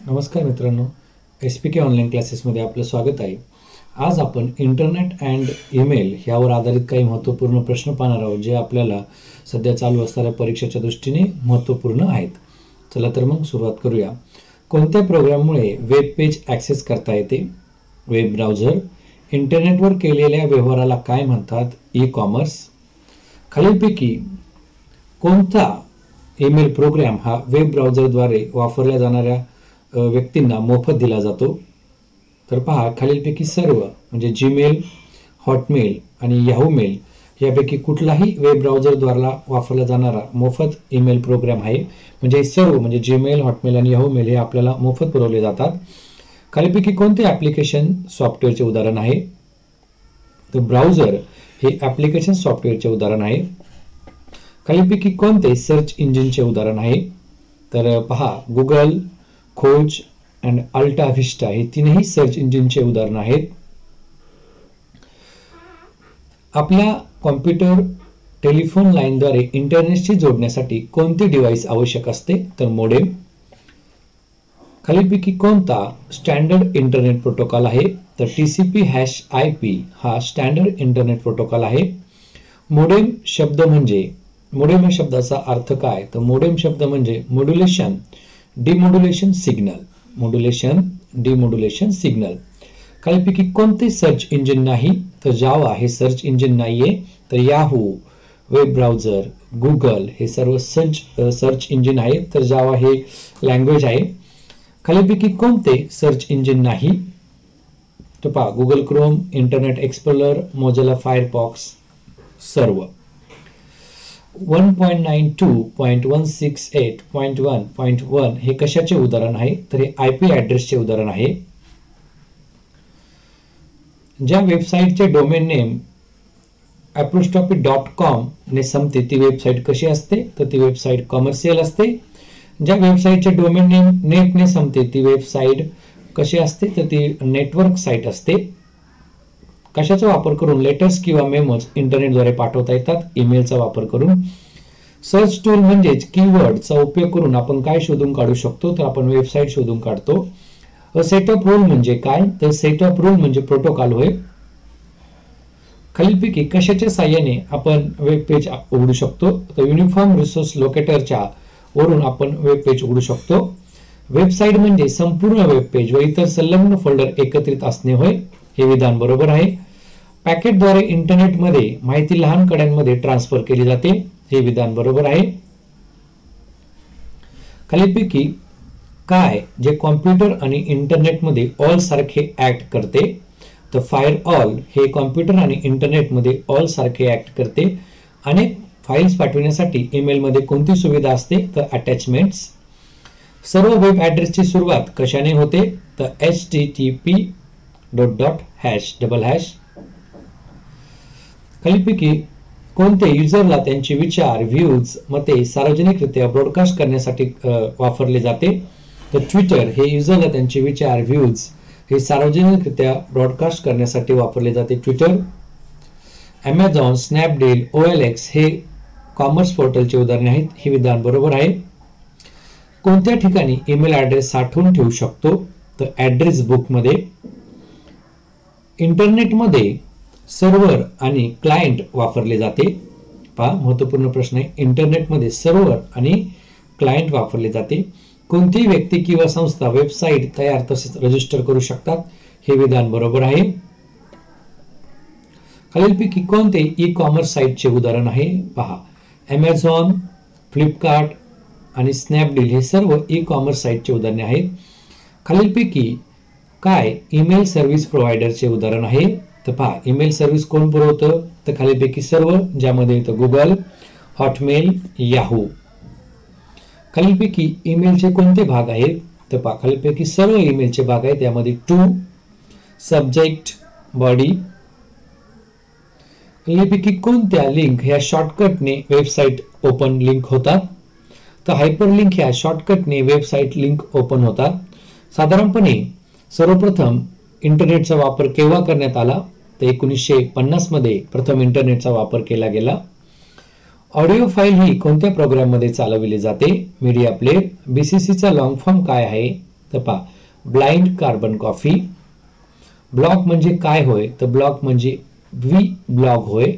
नमस्कार मित्रांनो, SPK online क्लासेसमध्ये आपलं स्वागत आहे. आज आपण इंटरनेट अँड ईमेल यावर आधारित काही महत्त्वपूर्ण प्रश्न पाहणार आहोत, जे आपल्याला सध्या चालू असणाऱ्या परीक्षेच्या दृष्टीने महत्त्वपूर्ण आहेत. चला तर मग सुरुवात करूया. कोणत्या प्रोग्राममुळे वेब पेज ॲक्सेस करता येते? Web browser. इंटरनेटवर केलेल्या व्यवहाराला काय म्हणतात? E commerce. खालीलपैकी कोणता ईमेल प्रोग्राम हा वेब ब्राउझरद्वारे वापरल्या जाणाऱ्या व्यक्तींना मोफत दिला जातो? तर पहा, खालीलपैकी सर्व म्हणजे जीमेल, हॉटमेल आणि याहू मेल यापैकी कुठलाही वेब ब्राउझरद्वारे वापरला जाणारा मोफत ईमेल प्रोग्राम आहे. म्हणजे सर्व म्हणजे जीमेल, हॉटमेल आणि याहू मेल हे आपल्याला मोफत पुरवले जातात. खालीलपैकी कोणते ॲप्लिकेशन सॉफ्टवेअरचे उदाहरण आहे? तर ब्राउझर हे ॲप्लिकेशन सॉफ्टवेअरचे उदाहरण आहे. खालीलपैकी कोणते सर्च इंजिनचे उदाहरण आहे? तर पहा, गुगल, खोज अँड अल्टा व्हिस्टा हे तीनही सर्च इंजिनचे उदाहरण आहेत. आपल्या कॉम्प्युटर टेलिफोन लाईनद्वारे इंटरनेटशी जोडण्यासाठी कोणते डिव्हाइस आवश्यक असते? तर मोडेम. खालीलपैकी कोणता स्टँडर्ड इंटरनेट प्रोटोकॉल आहे? तर TCP/IP हा स्टँडर्ड इंटरनेट प्रोटोकॉल आहे. मोडेम शब्द म्हणजे मोडेम या शब्दाचा अर्थ काय? तर मोडेम शब्द म्हणजे modulation demodulation signal. Modulation demodulation signal. खालीलपैकी कोणते सर्च इंजिन नाही? तर जावा हे सर्च इंजिन नाहीये. तर याहू, वेब ब्राउझर, गुगल हे सर्व सर्च इंजिन आहेत. तर जावा हे लँग्वेज आहे. खालीलपैकी कोणते सर्च इंजिन नाही? तर पहा, Google Chrome, Internet Explorer, Mozilla Firefox सर्व. 1.92.168.1.1 हे कशाचे उदाहरण आहे? तर हे IP ॲड्रेसचे उदाहरण आहे. ज्या वेबसाईटचे डोमेन नेम apostrophe.com ने संपते ती वेबसाईट कशी असते? तर ती वेबसाईट कमर्शियल असते. ज्या वेबसाईटचे डोमेन नेम नेटने संपते ती वेबसाईट कशी असते? तर ती नेटवर्क साईट असते. कशाचा वापर करून लेटर्स किंवा मेमोज इंटरनेटद्वारे पाठवता येतात? ईमेलचा वापर करून. सर्च टूल म्हणजेच कीवर्डचा उपयोग करून आपण काय शोधून काढू शकतो? तर आपण वेबसाईट शोधून काढतो. सेटअप रूल म्हणजे काय? तर सेटअप रूल म्हणजे प्रोटोकॉल होय. खालीलपैकी कशाच्या साहाय्याने आपण वेब पेज उघडू शकतो? तर युनिफॉर्म रिसोर्स लोकेटरच्या वरून आपण वेब पेज उघडू शकतो. वेबसाईट म्हणजे संपूर्ण वेब पेज व इतर संलग्न फोल्डर एकत्रित असणे होय. हे विधान बरोबर आहे. पॅकेटद्वारे इंटरनेटमध्ये माहिती लहान कड्यांमध्ये ट्रान्सफर केली जाते. हे विधान बरोबर आहे. खालीलपैकी काय जे कॉम्प्युटर आणि इंटरनेटमध्ये ऑल सारखे ऍक्ट करते? तर फायर ऑल हे कॉम्प्युटर आणि इंटरनेटमध्ये ऑल सारखे ऍक्ट करते. अनेक फाईल्स पाठवण्यासाठी ईमेलमध्ये कोणती सुविधा असते? तर अटॅचमेंट्स. सर्व वेब ॲड्रेसची सुरुवात कशाने होते? तर HTTP // खालीलपैकी कोणते युजरला त्यांचे विचार, व्ह्यूज, मते सार्वजनिकरित्या ब्रॉडकास्ट करण्यासाठी वापरले जाते? तर ट्विटर हे युजरला त्यांचे विचार, व्ह्यूज हे सार्वजनिकरित्या ब्रॉडकास्ट करण्यासाठी वापरले जाते. ट्विटर. Amazon, स्नॅपडील, OLX हे कॉमर्स पोर्टलचे उदाहरणे आहेत. हे विधान बरोबर आहे. कोणत्या ठिकाणी ईमेल ॲड्रेस साठवून ठेवू शकतो? तर ॲड्रेस बुकमध्ये. इंटरनेटमध्ये सर्व्हर आणि क्लायंट वापरले जाते. पहा, महत्त्वपूर्ण प्रश्न आहे. इंटरनेटमध्ये सर्व्हर आणि क्लायंट वापरले जाते. कोणतीही व्यक्ती किंवा संस्था वेबसाईट तयार तसेच रजिस्टर करू शकतात? हे विधान बरोबर आहे. खालीलपैकी कोणते ई कॉमर्स साईटचे उदाहरण आहे? पहा, Amazon, फ्लिपकार्ट आणि स्नॅपडील हे सर्व ई कॉमर्स साईटचे उदाहरणे आहेत. खालीलपैकी काय ईमेल सर्व्हिस प्रोव्हायडरचे उदाहरण आहे? तर पहा, ईमेल सर्व्हिस कोण पुरवतं? तर खालीलपैकी सर्व, ज्यामध्ये येतं गुगल, हॉटमेल, याहू. खालीलपैकी ईमेलचे कोणते भाग आहेत? तर पहा, खालीलपैकी सर्व ईमेलचे भाग आहेत. यामध्ये टू, सब्जेक्ट, बॉडी. खालीलपैकी कोणत्या लिंक ह्या शॉर्टकटने वेबसाईट ओपन लिंक होतात? तर हायपरलिंक ह्या शॉर्टकटने वेबसाईट लिंक ओपन होतात. साधारणपणे सर्वप्रथम इंटरनेटचा वापर केव्हा करण्यात आला? तर 1950 मध्ये प्रथम इंटरनेटचा वापर केला गेला. ऑडिओ फाईल ही कोणत्या प्रोग्राममध्ये चालविली जाते? Media player. BCCचा लॉंग फॉर्म काय आहे? तर पहा, ब्लाइंड कार्बन कॉपी. ब्लॉग म्हणजे काय होय, तर ब्लॉग म्हणजे व्ही ब्लॉग होय.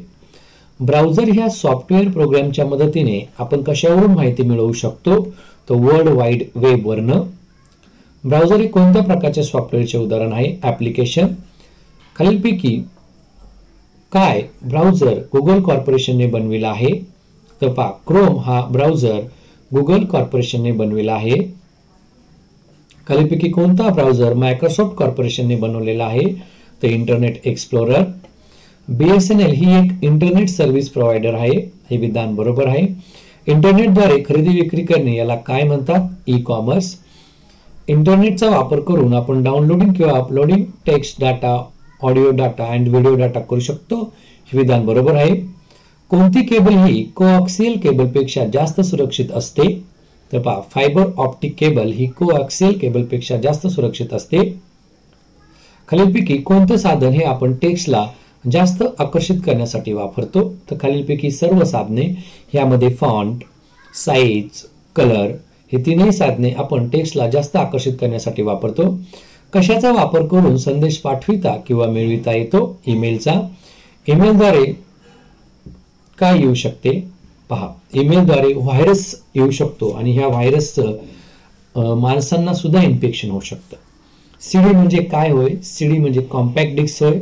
ब्राउझर ह्या सॉफ्टवेअर प्रोग्रामच्या मदतीने आपण कशावरून माहिती मिळवू शकतो, तर वर्ल्ड वाईड वेब वरनं. ब्राउझर हे कोणत्या प्रकारच्या सॉफ्टवेअरचे उदाहरण आहे, ऍप्लिकेशन. खालीलपैकी काय ब्राउझर गुगल कॉर्पोरेशनने बनविला आहे, तर पहा, क्रोम हा ब्राउझर गुगल कॉर्पोरेशनने बनविला आहे. खालीलपैकी कोणता ब्राउझर मायक्रोसॉफ्ट कॉर्पोरेशनने बनवलेला आहे, तर इंटरनेट एक्सप्लोरर. BSNL ही एक इंटरनेट सर्व्हिस प्रोव्हायडर आहे, हे विधान बरोबर आहे. इंटरनेटद्वारे खरेदी विक्री करणे याला काय म्हणतात, ई कॉमर्स. इंटरनेटचा वापर करून आपण डाउनलोडिंग किंवा uploading text data, audio data and video data करू शकतो, हे विधान बरोबर आहे. कोणती केबल ही कोऑक्सियल केबलपेक्षा जास्त सुरक्षित असते, तर पहा, फायबर ऑप्टिक केबल ही कोऑक्सियल केबलपेक्षा जास्त सुरक्षित असते. खालीलपैकी कोणतं साधन हे आपण टेक्स्टला जास्त आकर्षित करण्यासाठी वापरतो, तर खालीलपैकी सर्व साधने, यामध्ये फॉन्ट, साइज, कलर हे तीनही साधने आपण टेक्स्टला जास्त आकर्षित करण्यासाठी वापरतो. कशाचा वापर करून संदेश पाठविता किंवा मिळविता येतो, ईमेलचा. ईमेलद्वारे काय येऊ शकते, पहा, ईमेलद्वारे व्हायरस येऊ शकतो आणि ह्या व्हायरसचं माणसांना सुद्धा इन्फेक्शन होऊ शकतं. सीडी म्हणजे काय होय, सीडी म्हणजे कॉम्पॅक्ट डिस्क होय.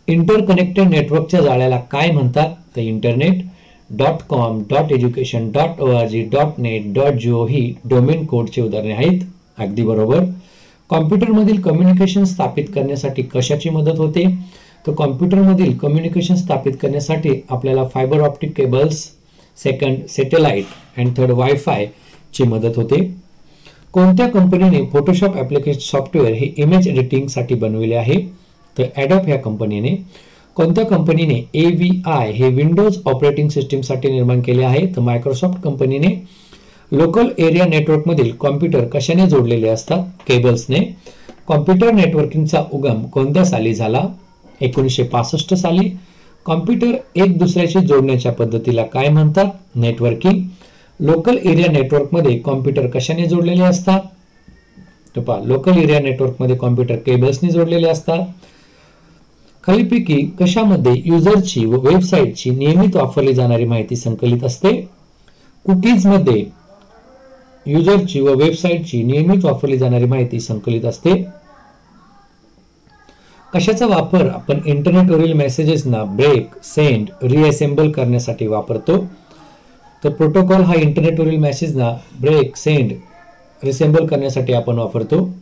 इंटरकनेक्टेड नेटवर्कच्या जाळ्याला काय म्हणतात, तर internet. .com, .education, .org, .net, .geo ही डोमेन कोडचे उदाहरणे आहेत, अगदी बरोबर. कॉम्प्युटरमधील कम्युनिकेशन स्थापित करण्यासाठी कशाची मदत होते, तर कॉम्प्युटरमधील कम्युनिकेशन स्थापित करण्यासाठी आपल्याला fibre optic cables, second satellite and third wifi ची मदत होते. कोणत्या कंपनीने फोटोशॉप ऍप्लिकेशन सॉफ्टवेअर हे इमेज एडिटिंगसाठी बनविले आहे, तर ॲडोब ह्या कंपनीने. कोणत्या कंपनीने AVI हे विंडोज ऑपरेटिंग सिस्टीमसाठी निर्माण केले आहे, तर मायक्रोसॉफ्ट कंपनीने. लोकल एरिया नेटवर्कमधील कॉम्प्युटर कशाने जोडलेले असतात, केबल्सने. कॉम्प्युटर नेटवर्किंगचा उगम कोणत्या साली झाला, 1965 साली. कॉम्प्युटर एक दुसऱ्याशी जोडण्याच्या पद्धतीला काय म्हणतात, नेटवर्किंग. लोकल एरिया नेटवर्कमध्ये कॉम्प्युटर कशाने जोडलेले असतात, तर पहा, लोकल एरिया नेटवर्कमध्ये कॉम्प्युटर केबल्सने जोडलेले असतात. खालीलपैकी कशामध्ये युजरची व वेबसाईटची नियमित वापरली जाणारी माहिती संकलित असते, कुकीजमध्ये युजरची व वेबसाईटची नियमित वापरली जाणारी माहिती संकलित असते. कशाचा वापर आपण इंटरनेटवरील मेसेजेसना ब्रेक, सेंड, रिअसेंबल करण्यासाठी वापरतो, तर प्रोटोकॉल हा इंटरनेटवरील मेसेजना ब्रेक, सेंड, रिसेंबल करण्यासाठी आपण वापरतो.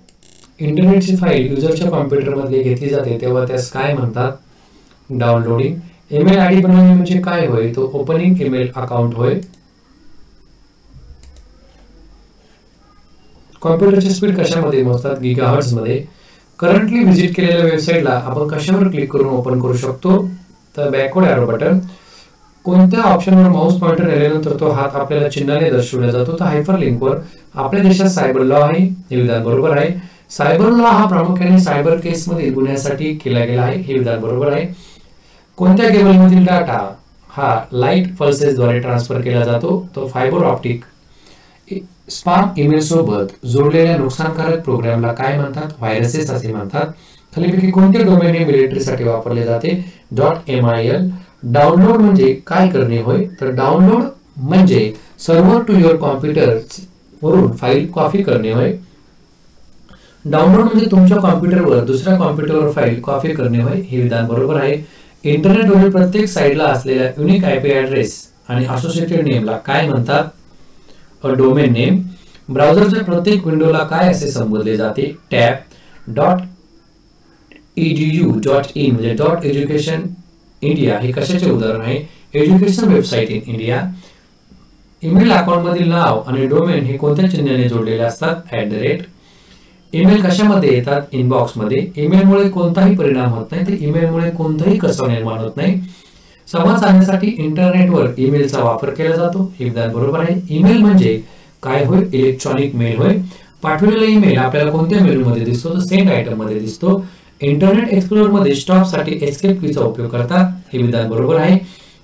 इंटरनेटची फाईल युजरच्या कॉम्प्युटरमध्ये घेतली जाते तेव्हा त्यास काय म्हणतात, डाउनलोडिंग. ईमेल आयडी बनवणे म्हणजे काय होय, तो ओपनिंग ईमेल अकाउंट होय. कॉम्प्युटरची स्पीड कशामध्ये मोजतात, गिगाहर्ट्झ मध्ये. करंटली व्हिजिट केलेल्या वेबसाईटला आपण कशावर क्लिक करून ओपन करू शकतो, तर बॅकवर्ड एरो बटन. कोणत्या ऑप्शनवर माऊस पॉइंटर नेल्यानंतर तो हात आपल्याला चिन्हाने दर्शवला जातो, तर हायपर लिंकवर. आपल्या देशात सायबर लॉ आहे, हे विधान बरोबर आहे. सायबर लॉ हा प्रामुख्याने सायबर केसमधील गुन्ह्यासाठी केला गेला आहे, हे विधान बरोबर आहे. कोणत्या केबलमधील डाटा हा लाईट पल्सेसद्वारे ट्रान्सफर केला जातो, तो फायबर ऑप्टिक. स्पॅम ईमेल सोबत जोडलेल्या नुकसानकारक प्रोग्रामला काय म्हणतात, व्हायरसेस असे म्हणतात. खालीलपैकी कोणते डोमेन नेम मिलिटरीसाठी वापरले जाते, .mil. डाउनलोड म्हणजे काय करणे होय, तर डाउनलोड म्हणजे सर्व्हर टू युअर कॉम्प्युटर वरून फाईल कॉपी करणे होय. डाउनलोड म्हणजे तुमच्या कॉम्प्युटरवर दुसऱ्या कॉम्प्युटरवर फाईल कॉपी करणे होय, हे विधान बरोबर आहे. इंटरनेटवरील प्रत्येक साइटला असलेल्या युनिक IP ऍड्रेस आणि असोसिएटेड नेमला काय म्हणतात, डोमेन नेम. ब्राउझरच्या प्रत्येक विंडोला काय असे संबोधले जाते, टॅब. .edu.in म्हणजे .education इंडिया हे कशाचे उदाहरण आहे, education website in India. Email account मधील नाव आणि डोमेन हे कोणत्या चिन्हाने जोडलेले असतात, @. ईमेल कशामध्ये येतात, इनबॉक्स मध्ये. ईमेलमुळे कोणताही परिणाम होत नाही, तर ईमेलमुळे कोणताही कचरा निर्माण होत नाही. संवाद साधण्यासाठी इंटरनेटवर ईमेलचा वापर केला जातो, हे विधान बरोबर आहे. ईमेल म्हणजे काय होय, इलेक्ट्रॉनिक मेल होय. पाठवलेला ईमेल आपल्याला कोणत्या मेलमध्ये दिसतो, तर सेंड आयटम मध्ये दिसतो. इंटरनेट एक्सप्लोरर मध्ये स्टॉप साठी एस्केप कीचा उपयोग करतात, हे विधान बरोबर आहे.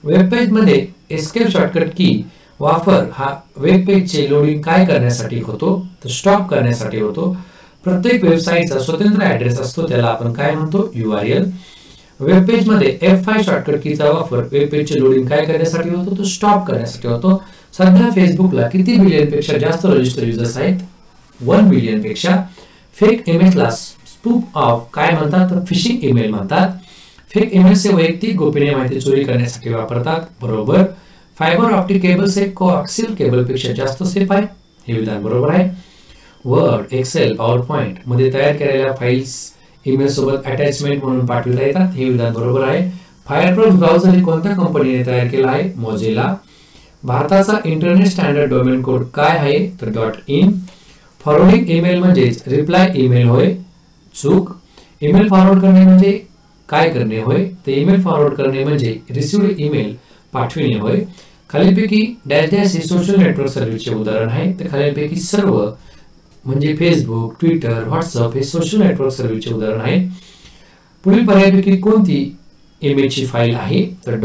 वेब पेज मध्ये एस्केप शॉर्टकट की वापर हा वेब पेजचे लोडिंग काय करण्यासाठी होतो, तर स्टॉप करण्यासाठी होतो. प्रत्येक वेबसाईटचा स्वतंत्र ऍड्रेस असतो, त्याला आपण काय म्हणतो, URL. वेब पेज मध्ये F5 शॉर्टकट कीचा वापर वेब पेजचे लोडिंग काय करण्यासाठी होतो, तो स्टॉप करण्यासाठी होतो. सध्या फेसबुकला किती बिलियन पेक्षा जास्त रजिस्टर युजर्स आहेत, 1 बिलियन पेक्षा. फेक इमेजला स्पूफ ऑफ काय म्हणतात, तर फिशिंग ईमेल म्हणतात. फेक ईमेलचे वैयक्तिक गोपनीय माहिती चोरी करण्यासाठी वापरतात, बरोबर. फायबर ऑप्टिक केबल्स हे कोएक्सियल केबल पेक्षा जास्त सेफ आहे, हे विधान बरोबर आहे. वर्ड, एक्सेल, पॉवर पॉइंट मध्ये तयार केलेल्या फाइल्स ईमेल सोबत अटॅचमेंट म्हणून पाठवता येतात, हे विधान बरोबर आहे. फायरफॉक्स ब्राउझर हे कोणत्या कंपनीने तयार केला आहे, मोझिला. भारताचा इंटरनेट स्टँडर्ड डोमेन कोड काय आहे, तर .in. फॉरवर्डिंग ईमेल म्हणजे रिप्लाय ईमेल होय, चूक. ईमेल फॉरवर्ड करणे म्हणजे काय करणे होय, तर ईमेल फॉरवर्ड करणे म्हणजे रिसिव्हड ईमेल पाठविणे होय. खालीलपैकी डॅश डॅश हे सोशल नेटवर्क सर्व्हिसचे उदाहरण आहे, तर खालीलपैकी सर्व म्हणजे फेसबुक, ट्विटर, व्हॉट्सअप हे सोशल नेटवर्क सर्व्हिसचे उदाहरण आहे. पुढील पर्यायापैकी कोणती इमेजची फाईल आहे, तर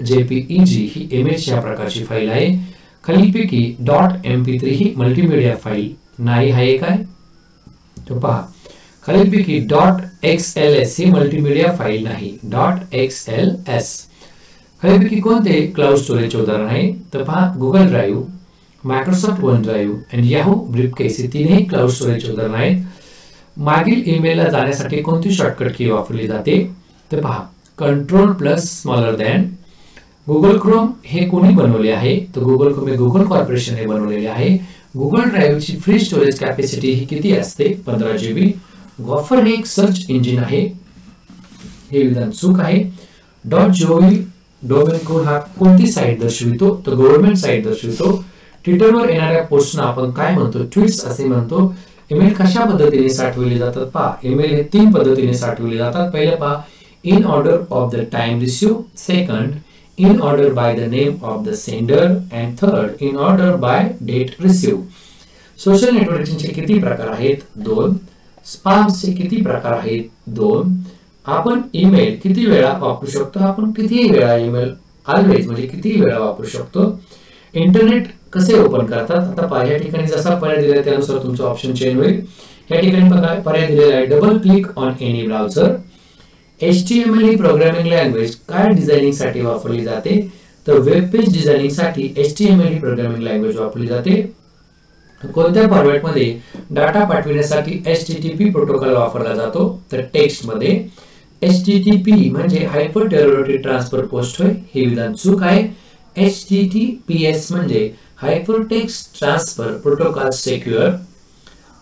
.jpeg ही इमेज या प्रकारची फाईल आहे. खालीलपैकी .mp3 ही मल्टीमीडिया फाईल नाही आहे काय, तो पहा. खालीलपैकी .xls ही मल्टीमीडिया फाईल नाही, .xls. खालीलपैकी कोणते क्लाउड स्टोरेजचे उदाहरण आहे, तर पहा Google drive, Microsoft one drive आणि याहू ब्रीफकेस हे तीनही क्लाउड स्टोरेजचे उदाहरण आहेत. मागील ईमेलला जाण्यासाठी कोणती शॉर्टकट की वापरली जाते, तर पहा Ctrl+. गुगल क्रोम हे कोणी बनवले आहे, तर गुगल क्रोम हे गुगल कॉर्पोरेशनने बनवलेले आहे. गुगल ड्राईव्हची फ्री स्टोरेज कॅपॅसिटी ही किती असते, 15 GB. गॉफर हे एक सर्च इंजिन आहे, हे विधान चूक आहे. .gov डोमेन कोड हा कोणती साइट दर्शवितो, तर गव्हर्नमेंट साइट दर्शवितो. ट्विटरवर येणाऱ्या पोस्टना आपण काय म्हणतो, ट्वीट्स असे म्हणतो. ईमेल कशा पद्धतीने साठवले जातात, पहा ईमेल हे 3 पद्धतीने साठवले जातात. पहिले पहा, in order of the time receive. Second, in order by the name of the sender. And third, in order by date receive. Social नेटवर्किंगचे किती प्रकार आहेत, 2. स्पॅमचे किती प्रकार आहेत, 2. आपण ईमेल किती वेळा वापरू शकतो, आपण कितीही वेळा ईमेल ऑलवेज म्हणजे कितीही वेळा वापरू शकतो. इंटरनेट कसे ओपन करतात, आता पहा या ठिकाणी जसा पर्याय दिला त्यानुसार तुमचं ऑप्शन चेंज होईल. या ठिकाणी बघा पर्याय दिलेला आहे, double click on any browser. HTML he programming language काय डिझायनिंग साठी वापरली जाते, तर वेब पेज डिझायनिंग साठी HTML ही प्रोग्रामिंग लँग्वेज वापरली जाते. कोणत्या फॉर्मॅट मध्ये डाटा पाठविण्यासाठी HTTP प्रोटोकॉल वापरला जातो, तर टेक्स्ट मध्ये. HTTP म्हणजे हायपर टेरोरिटिक ट्रान्सफर पोस्ट होय, हे विधान चूक आहे. HTTPS म्हणजे hyper text transfer protocol secure.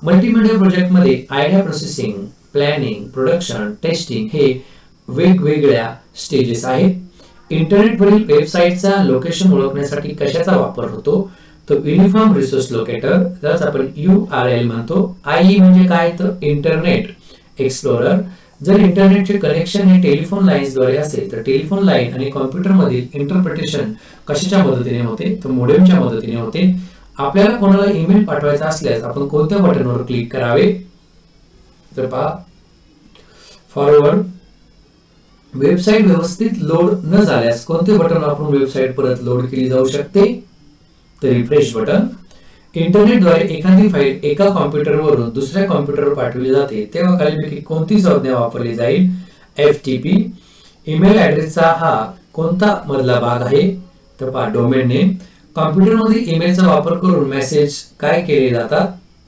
Multimedia project मध्ये idea processing, planning, production, testing हे वेगवेगळ्या स्टेजेस आहेत. इंटरनेटवरील वेबसाईटचा लोकेशन ओळखण्यासाठी कशाचा वापर होतो, तो युनिफॉर्म रिसोर्स लोकेटर, त्याच आपण URL म्हणतो. IE म्हणजे काय, तर इंटरनेट एक्सप्लोरर. जर इंटरनेटचे कनेक्शन हे टेलिफोन लाईन्स द्वारे असेल, तर टेलिफोन लाईन आणि कॉम्प्युटर मधील इंटरप्रिटेशन कशाच्या मदतीने होते, तर मोडेमच्या मदतीने होते. आपल्याला कोणाला ईमेल पाठवायचा असल्यास आपण कोणत्या बटनवर क्लिक करावे, तर पहा फॉरवर्ड. वेबसाईट व्यवस्थित लोड न झाल्यास कोणते बटन वापरून वेबसाईट परत लोड केली जाऊ शकते, तर रिफ्रेश बटन. इंटरनेटद्वारे एखादी फाईल एका कॉम्प्युटरवरून दुसऱ्या कॉम्प्युटरवर पाठवली जाते तेव्हा खालीलपैकी कोणती संज्ञा वापरली जाईल, FTP. ईमेल ऍड्रेसचा हा कोणता मधला भाग आहे, तर पहा डोमेन नेम. कॉम्प्युटरमध्ये ईमेलचा वापर करून मेसेज काय केले जातात,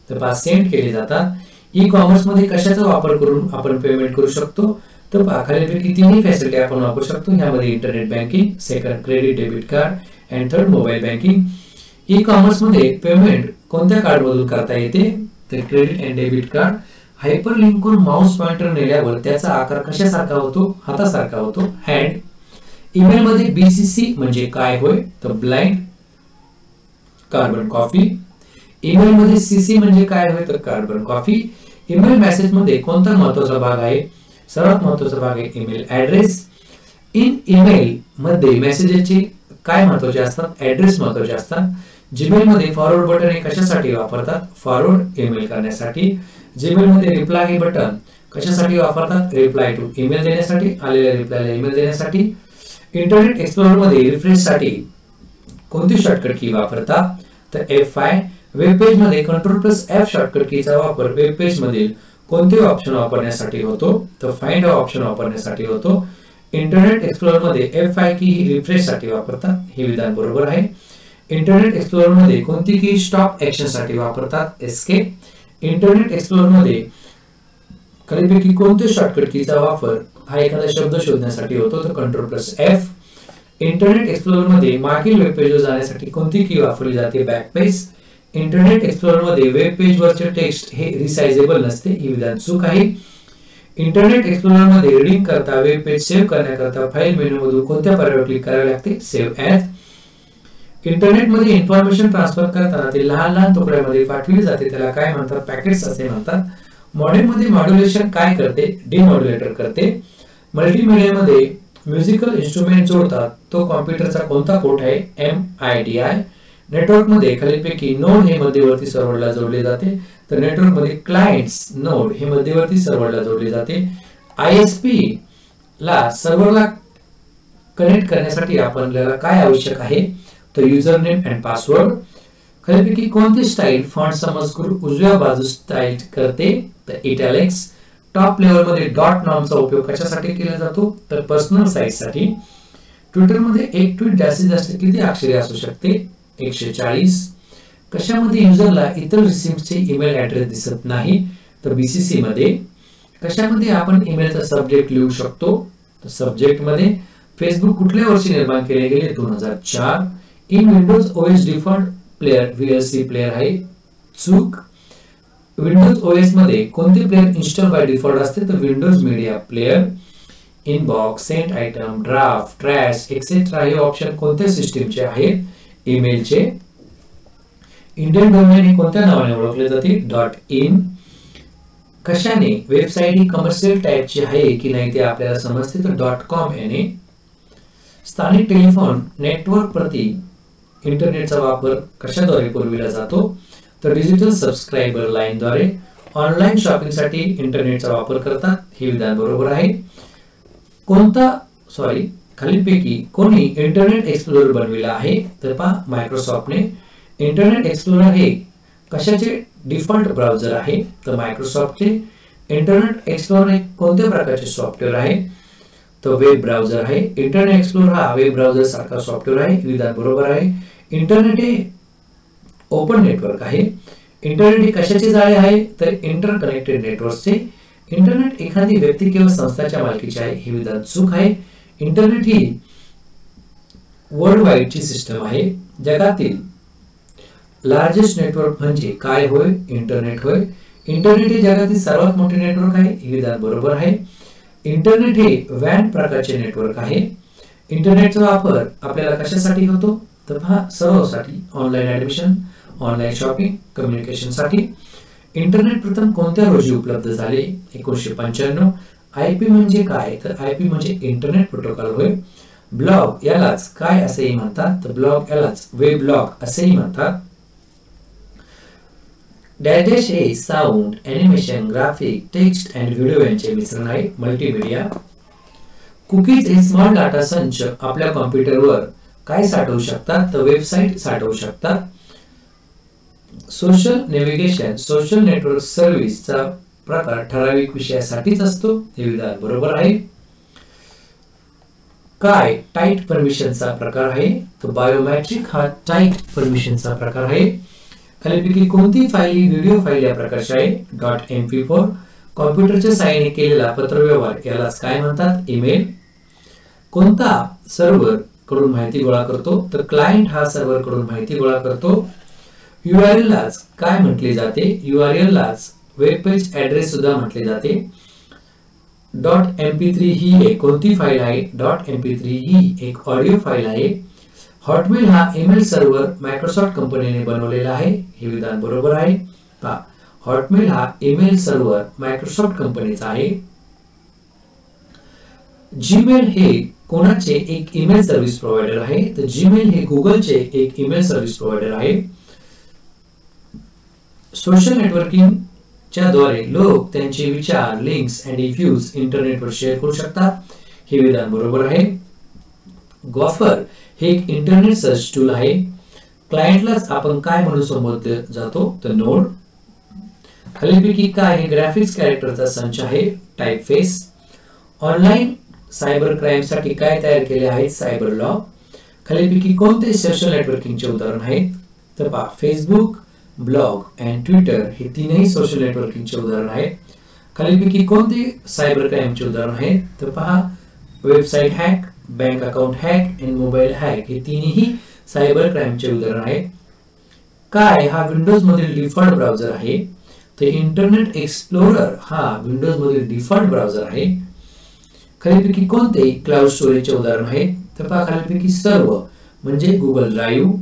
तर पहा सेंड केले जातात. ई कॉमर्स मध्ये कशाचा वापर करून आपण पेमेंट करू शकतो, तर पहा खालीलपैकी तिन्ही फॅसिलिटी आपण वापरू शकतो. यामध्ये internet banking, second credit debit card and third mobile banking. E commerce मध्ये पेमेंट कोणत्या कार्ड मधून करता येते, तर क्रेडिट अँड डेबिट कार्ड. हायपरलिंकवर माउस पॉइंटर नेल्यावर त्याचा आकार कशासारखा होतो, हातासारखा होतो, हँड. ईमेल मध्ये BCC म्हणजे काय होय, तर ब्लाइंड कार्बन कॉपी. ईमेल मध्ये CC म्हणजे काय होय, तर कार्बन कॉपी. ईमेल मेसेज मध्ये कोणता महत्त्वाचा भाग आहे, सर्वात महत्त्वाचा भाग आहे ईमेल ऍड्रेस. इन ईमेल मध्ये मेसेजेसचे काय महत्त्वाचे असतात, ऍड्रेस महत्त्वाचे असतात. जीमेल मध्ये फॉरवर्ड बटन हे कशासाठी वापरतात, फॉरवर्ड ईमेल करण्यासाठी. जीमेल मध्ये रिप्लाय हे बटन कशासाठी वापरतात, रिप्लाय टू ईमेल देण्यासाठी, आलेल्या रिप्लायला ईमेल देण्यासाठी. इंटरनेट एक्सप्लोरर मध्ये रिफ्रेश साठी कोणती शॉर्टकट की वापरता? तर F5. वेब पेज मध्ये Ctrl+F शॉर्टकट कीचा वापर वेब पेज मधील कोणते ऑप्शन वापरण्यासाठी होतो? तर फाइंड ऑप्शन वापरण्यासाठी होतो. इंटरनेट एक्सप्लोरर मध्ये F5 की ही रिफ्रेश साठी वापरतात. हे विधान बरोबर आहे. इंटरनेट एक्सप्लोरर मध्ये कोणती की स्टॉप ऍक्शन साठी वापरतात? एस्केप. इंटरनेट एक्सप्लोरर मध्ये खालीलपैकी कोणत्या शॉर्टकट कीचा वापर हा एखादा शब्द शोधण्यासाठी होतो? तर Ctrl+F. इंटरनेट एक्सप्लोरर मध्ये मागील वेब पेजवर जाण्यासाठी कोणती की वापरली जाते? बॅकपेज. इंटरनेट एक्सप्लोरर मध्ये वेब पेज वरचे टेक्स्ट हे रिसाइजेबल नसते. ही विधान चूक आहे. इंटरनेट एक्सप्लोरर मध्ये रीडिंग करता वेब पेज सेव्ह करण्याकरता फाईल मेनू मधून कोणत्या पर्यायावर क्लिक करावे लागते? Save as. इंटरनेट मध्ये इन्फॉर्मेशन ट्रान्सफर करताना ते लहान लहान तुकड्यामध्ये पाठवले जाते त्याला काय म्हणतात? पॅकेट्स असे म्हणतात. मॉडेम मध्ये मॉड्युलेशन काय करते? डिमॉड्युलेटर करते. मल्टीमीडिया मध्ये म्युझिकल इन्स्ट्रुमेंट जोडतात तो कॉम्प्युटरचा कोणता पोर्ट आहे? MIDI. नेटवर्क मध्ये खालीलपैकी नोड हे मध्यवर्ती सर्व्हरला जोडले जाते. तर नेटवर्क मध्ये क्लायंट्स नोड हे मध्यवर्ती सर्व्हरला जोडले जाते. ISP ला सर्व्हरला कनेक्ट करण्यासाठी आपल्याला काय आवश्यक आहे? तर युजर नेम अँड पासवर्ड. खालीलपैकी कोणती स्टाईल फॉन्टचा मजकूर उजव्या बाजूस स्टाईल करते? तर इटॅलिक्स. टॉप लेवल मध्ये डॉट नॉर्मचा उपयोग कशासाठी केला जातो? तर पर्सनल साइट साठी. ट्विटर मध्ये एक ट्वीट जास्तीत जास्त किती अक्षरे असू शकते? 140. कशामध्ये युजरला इतर रिसिप्टचे ईमेल ऍड्रेस दिसत नाही? तर BCC मध्ये. कशामध्ये आपण ईमेलचा सब्जेक्ट लिहू शकतो? तर सब्जेक्ट मध्ये. फेसबुक कुठल्या वर्षी निर्माण केले गेले? 2004. In Windows OS default player VLC player आहे. चूक. विंडोज OS मध्ये कोणते प्लेयर इन्स्टॉल बाय डिफॉल्ट असते? तर Windows Media Player. Inbox, sent item, draft, trash etcetera हे ऑप्शन कोणत्या सिस्टीमचे आहेत? ईमेलचे. इंडियन डोमेन हे कोणत्या नावाने ओळखले जाते? .in. कशाने वेबसाईट ही कमर्शियल टाइपची आहे की नाही ते आपल्याला समजते? तर .com याने. स्थानिक टेलिफोन नेटवर्क प्रति इंटरनेटचा वापर कशाद्वारे पुरविला जातो? तर डिजिटल सबस्क्रायबर लाईन द्वारे. ऑनलाइन शॉपिंग साठी इंटरनेटचा वापर करतात. हे विधान बरोबर आहे. खालीलपैकी कोणी इंटरनेट एक्सप्लोरर बनविला आहे? तर पहा मायक्रोसॉफ्टने. इंटरनेट एक्सप्लोरर हे कशाचे डिफॉल्ट ब्राउझर आहे? तर मायक्रोसॉफ्टचे. इंटरनेट एक्सप्लोरर हे कोणत्या प्रकारचे सॉफ्टवेअर आहे? तर वेब ब्राउझर आहे. इंटरनेट एक्सप्लोरर हा वेब ब्राउझर सारखा सॉफ्टवेअर आहे. विधान बरोबर आहे. इंटरनेट हे ओपन नेटवर्क आहे. इंटरनेट हे कशाचे जाळे आहे? तर इंटरकनेक्टेड नेटवर्कचे. इंटरनेट एखादी व्यक्ती किंवा संस्थाच्या मालकीचे आहे. हे विधान चूक आहे. इंटरनेट ही वर्ल्ड वाईड ची सिस्टम आहे. जगातील लार्जेस्ट नेटवर्क म्हणजे काय होय? इंटरनेट होय. इंटरनेट हे जगातील सर्वात मोठे नेटवर्क आहे. हे विधान बरोबर आहे. इंटरनेट हे WAN प्रकारचे नेटवर्क आहे. इंटरनेटचा वापर आपल्याला कशासाठी होतो? तर पहा सर्वसाठी. Online admission, online shopping, communication साठी. इंटरनेट प्रथम कोणत्या रोजी उपलब्ध झाले? 1995. IP म्हणजे काय? तर IP म्हणजे इंटरनेट प्रोटोकॉल होय. ब्लॉग यालाच काय असेही म्हणतात? तर ब्लॉग यालाच वेब ब्लॉग असेही म्हणतात. डॅश हे sound, animation, graphic, text and video यांचे मिश्रण आहे. मल्टीमीडिया. कुकीज हे स्मॉल डाटा संच आपल्या कॉम्प्युटरवर काय साठवू शकतात? तर वेबसाईट साठवू शकतात. सोशल नेव्हिगेशन, सोशल नेटवर्क सर्व्हिसचा प्रकार ठराविक विषयासाठीच असतो. हे विधान बरोबर आहे. काय टाइट परमिशनचा प्रकार आहे? तर बायोमेट्रिक हा टाइट परमिशनचा प्रकार आहे. खालीलपैकी कोणती फाईल ही व्हिडिओ फाईल या प्रकारची आहे? .mp4. कॉम्प्युटरच्या साहाय्याने केलेला पत्रव्यवहार यालाच काय म्हणतात? ईमेल. कोणता सर्व्हर कडून माहिती गोळा करतो? तर क्लायंट हा सर्व्हर कडून माहिती गोळा करतो. URL लाच काय म्हटले जाते? URL लाच वेब पेज ऍड्रेस सुद्धा म्हटले जाते. .mp3 ही एक कोणती फाईल आहे? .mp3 ही एक ऑडिओ फाईल आहे. हॉटमेल हा ईमेल सर्व्हर मायक्रोसॉफ्ट कंपनीने बनवलेला आहे. हे विधान बरोबर आहे. हॉटमेल हा ईमेल सर्व्हर मायक्रोसॉफ्ट कंपनीचा आहे. जीमेल हे कोणाचे एक ईमेल सर्व्हिस प्रोव्हायडर आहे? तर जीमेल हे गुगलचे एक ईमेल सर्व्हिस प्रोव्हायडर आहे. सोशल नेटवर्किंग च्या द्वारे लोक त्यांचे विचार, लिंक्स अँड रिव्ह्यूज इंटरनेटवर शेअर करू शकतात. हे विधान बरोबर आहे. गॉफर हे एक इंटरनेट सर्च टूल आहे. क्लायंटलाच आपण काय म्हणून संबोधले जातो तर नोड. खालीलपैकी काय हे ग्राफिक्स कॅरेक्टरचा संच आहे टाइपफेस. ऑनलाइन सायबर क्राईम साठी काय तयार केले आहेत सायबर लॉ. खालीलपैकी कोणते सोशल नेटवर्किंगचे उदाहरण आहेत तर पहा फेसबुक, ब्लॉग अँड ट्विटर हे तीनही सोशल नेटवर्किंगचे उदाहरण आहेत. खालीलपैकी कोणते सायबर क्राईमचे उदाहरण आहेत तर पहा website hack, bank account hack आणि मोबाईल हॅक हे तीनही सायबर क्राईमचे उदाहरण आहेत. काय हा विंडोज मधील डिफॉल्ट ब्राउझर आहे तर इंटरनेट एक्सप्लोरर हा विंडोज मधील डिफॉल्ट ब्राउझर आहे. खालीलपैकी कोणते क्लाउड स्टोरेजचे उदाहरण आहेत तर पहा खालीलपैकी सर्व म्हणजे गुगल ड्राईव्ह,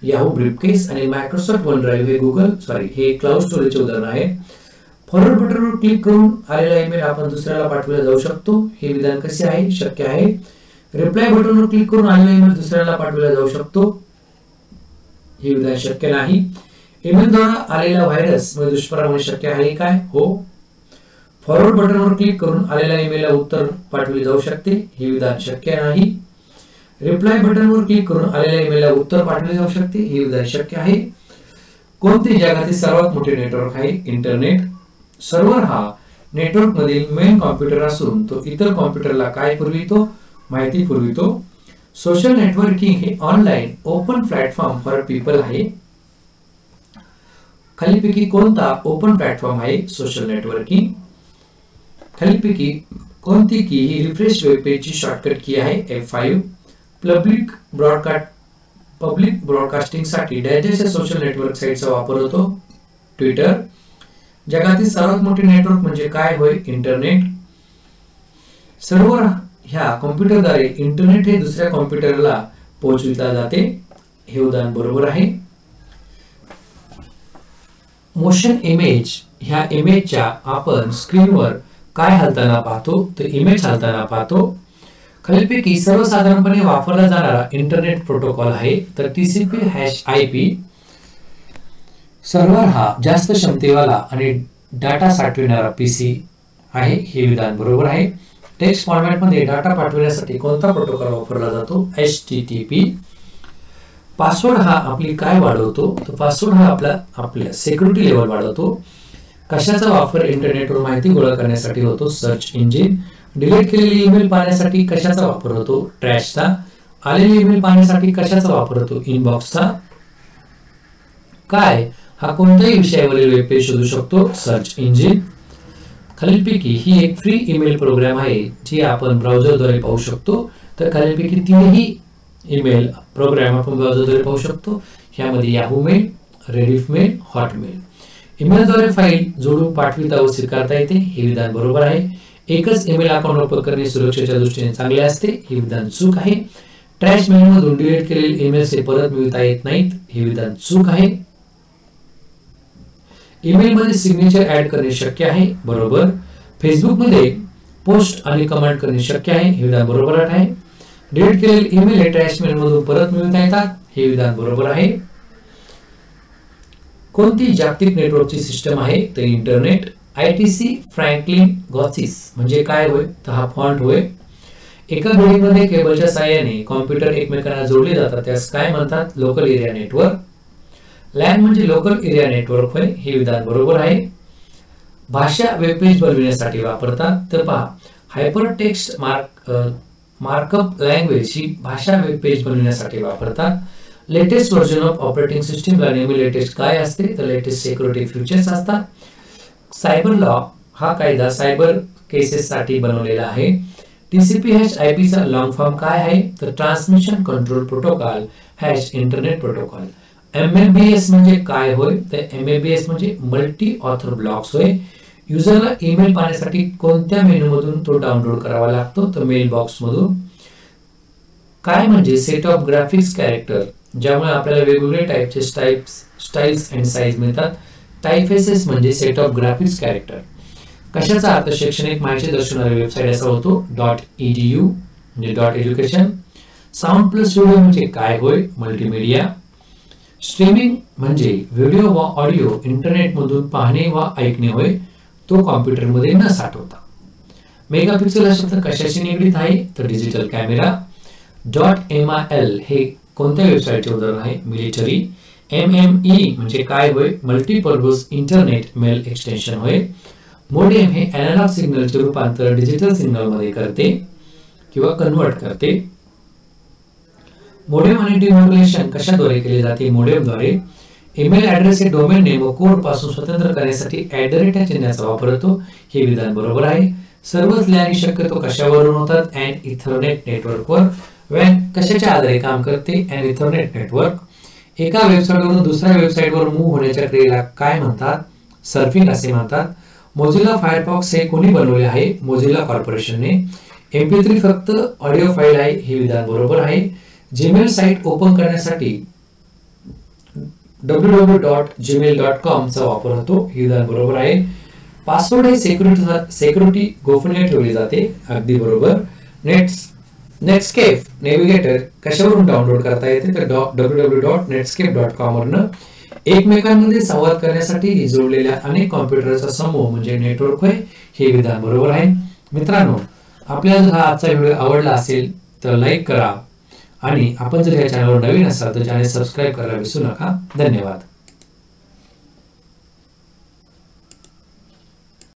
याहू ब्रीफकेस आणि मायक्रोसॉफ्ट वन ड्राईव्ह हे क्लाउड स्टोरेजचे उदाहरण आहे. फॉरवर्ड बटनवर क्लिक करून आलेला ईमेल आपण दुसऱ्याला पाठवला जाऊ शकतो. हे विधान कसे आहे शक्य आहे. रिप्लाय बटनवर क्लिक करून आलेला ईमेल दुसऱ्याला पाठवला जाऊ शकतो. हे विधान शक्य नाही. ईमेलद्वारे आलेला व्हायरस मध्ये दुष्परिणाम होणे शक्य आहे काय हो. फॉरवर्ड बटनवर क्लिक करून आलेल्या ईमेलला उत्तर पाठवले जाऊ शकते. हे विधान शक्य नाही. रिप्लाय बटनवर क्लिक करून आलेल्या ईमेलला उत्तर पाठवले जाऊ शकते. हे विधान शक्य आहे. कोणते जगातील सर्वात मोठे नेटवर्क आहे इंटरनेट. सर्व्हर हा नेटवर्क मधील मेन कॉम्प्युटर असून तो इतर कॉम्प्युटरला काय पुरवितो माहिती पुरवितो. सोशल नेटवर्किंग हे online open platform for people आहे. खालीलपैकी कोणता ओपन प्लॅटफॉर्म आहे सोशल नेटवर्किंग. खालीलपैकी कोणती की ही रिफ्रेश वेब पेजची शॉर्टकट की आहे F5. पब्लिक ब्रॉडकास्टिंग साठी डॅशच्या सोशल नेटवर्क साइटचा वापर होतो ट्विटर. जगातील सर्वात मोठे नेटवर्क म्हणजे काय होय इंटरनेट. सर्व्हर ह्या कॉम्प्युटरद्वारे इंटरनेट हे दुसऱ्या कॉम्प्युटरला पोहोचविला जाते. हे उदाहरण बरोबर आहे. मोशन इमेज ह्या इमेजच्या आपण स्क्रीनवर काय हलताना पाहतो तर इमेज हलताना पाहतो. खालीलपैकी सर्वसाधारणपणे वापरला जाणारा इंटरनेट प्रोटोकॉल आहे तर TCP/IP. सर्व्हर हा जास्त क्षमतेवाला आणि डाटा साठविणारा पीसी आहे. हे विधान बरोबर आहे. टेक्स्ट फॉर्मॅट मध्ये डाटा पाठवण्यासाठी कोणता प्रोटोकॉल वापरला जातो HTTP. पासवर्ड हा आपली काय वाढवतो तर पासवर्ड हा आपल्या सिक्युरिटी लेवल वाढवतो. कशाचा वापर इंटरनेटवर माहिती गोळा करण्यासाठी होतो सर्च इंजिन. डिलीट केलेली ईमेल पाहण्यासाठी कशाचा वापर होतो ट्रॅशचा. आलेली ईमेल पाहण्यासाठी कशाचा वापर होतो इनबॉक्सचा. काय हा कोणत्याही विषयावरील वेब पेज शोधू शकतो सर्च इंजिन. खालीलपैकी ही एक फ्री ईमेल प्रोग्राम आहे जी आपण ब्राउझरद्वारे पाहू शकतो. तर खालीलपैकी तीनही ईमेल प्रोग्राम आपण ब्राउझरद्वारे पाहू शकतो. ह्यामध्ये Yahoo mail, Rediff mail, Hotmail. ईमेलद्वारे फाईल जोडून पाठविता व स्वीकारता येते. हे विधान बरोबर आहे. एकच ईमेल अकाउंट ओपन करणे सुरक्षेच्या दृष्टीने चांगले असते. हे विधान चूक आहे. ट्रॅश मेलमधून डिलीट केलेले ईमेल्स परत मिळवता येत नाहीत. हे विधान चूक आहे. ईमेल मध्ये सिग्नेचर ऍड करणे शक्य आहे बरोबर. फेसबुक मध्ये पोस्ट आणि कमेंट करणे शक्य आहे. हे विधान बरोबर आहे. डिलीट केलेले ईमेल ट्रॅश मेल मधून परत मिळवता येतात. हे विधान बरोबर आहे. कोणती जागतिक नेटवर्कची सिस्टम आहे तर इंटरनेट. ITC फ्रँकलिन गॉसिस म्हणजे काय होय तर हा फॉन्ट होय. एका बिल्डिंग मध्ये केबलच्या साहाय्याने कॉम्प्युटर एकमेकांना जोडले जातात त्यास काय म्हणतात लोकल एरिया नेटवर्क. लॅन म्हणजे लोकल एरिया नेटवर्क होय. हे विधान बरोबर आहे. भाषा वेब पेज बनविण्यासाठी वापरतात तर पहा हायपर टेक्स्ट मार्कअप लँग्वेज ही भाषा वेब पेज बनविण्यासाठी वापरतात. लेटेस्ट व्हर्जन ऑफ ऑपरेटिंग सिस्टीमला नेहमी लेटेस्ट काय असते तर लेटेस्ट सिक्युरिटी फीचर्स असतात. सायबर लॉ हा कायदा सायबर केसेस साठी बनवलेला आहे. TCP/IP चा लॉंग फॉर्म काय आहे तर transmission control protocol internet protocol. MABS म्हणजे काय होय तर MABS म्हणजे मल्टी ऑथर ब्लॉक्स होय. युजरला ईमेल पाहण्यासाठी कोणत्या मेनू मधून तो डाउनलोड करावा लागतो तर मेल बॉक्स मधून. काय म्हणजे सेट ऑफ ग्राफिक्स कॅरेक्टर ज्यामुळे आपल्याला वेगवेगळे टाइपचे स्टाईल्स अँड साइज मिळतात. टाइपफेसेस म्हणजे सेट ऑफ ग्राफिक्स कॅरेक्टर. कशाचा अर्थ शैक्षणिक माहिती दर्शवणारी वेबसाईट असा होतो .edu म्हणजे .education. साऊंड प्लस व्हिडिओ म्हणजे काय होय मल्टीमीडिया. स्ट्रीमिंग म्हणजे व्हिडिओ व ऑडिओ इंटरनेट मधून पाहणे व ऐकणे होय तो कॉम्प्युटर मध्ये न साठवता. मेगापिक्सेल हा शब्द कशाशी निगडीत आहे तर डिजिटल कॅमेरा. .mil हे कोणत्या वेबसाईटचे उदाहरण आहे? मिलिटरी. MME म्हणजे काय होय? मल्टीपर्पज इंटरनेट मेल एक्सटेन्शन होय. मोडेम हे अॅनालॉग सिग्नलचे रूपांतर डिजिटल सिग्नल मध्ये करते किंवा कन्वर्ट करते. मोडेम आणि डिमोड्युलेशन कशाद्वारे केले जाते? मोडेमद्वारे. ईमेल ऍड्रेस हे डोमेन नेम व कोड पासून स्वतंत्र करण्यासाठी @ या चिन्हाचा वापर होतो. हे विधान बरोबर आहे. सर्वच लॅन शक्यतो कशावरून होतात? अँड इथरनेट नेटवर्कवर. वॅन कशाच्या आधारे काम करते? And Ethernet network. एका वेबसाईटवरून दुसऱ्या वेबसाईटवर मूव्ह होण्याच्या क्रियेला काय म्हणतात? सर्फिंग असे म्हणतात. मोझिला फायरफॉक्स हे कोणी बनवले आहे? मोझिला कॉर्पोरेशनने. MP3 फक्त ऑडिओ फाईल आहे. हे विधान बरोबर आहे. जीमेल साइट ओपन करण्यासाठी www.gmail.com चा वापर होतो. हे विधान बरोबर आहे. पासवर्ड हे सिक्युरिटी गोपनीय ठेवली जाते. अगदी बरोबर. नेटस्केप नेव्हिगेटर कशावरून डाउनलोड करता येते? तर www.netscape.com वरून. एकमेकांमध्ये संवाद करण्यासाठी जोडलेल्या अनेक कॉम्प्युटरचा समूह म्हणजे नेटवर्क होय. हे विधान बरोबर आहे. मित्रांनो, आपल्याला हा आजचा व्हिडिओ आवडला असेल तर लाईक करा आणि आपण जर या चॅनलवर नवीन असाल तर चॅनल सबस्क्राइब करायला विसरू नका. धन्यवाद.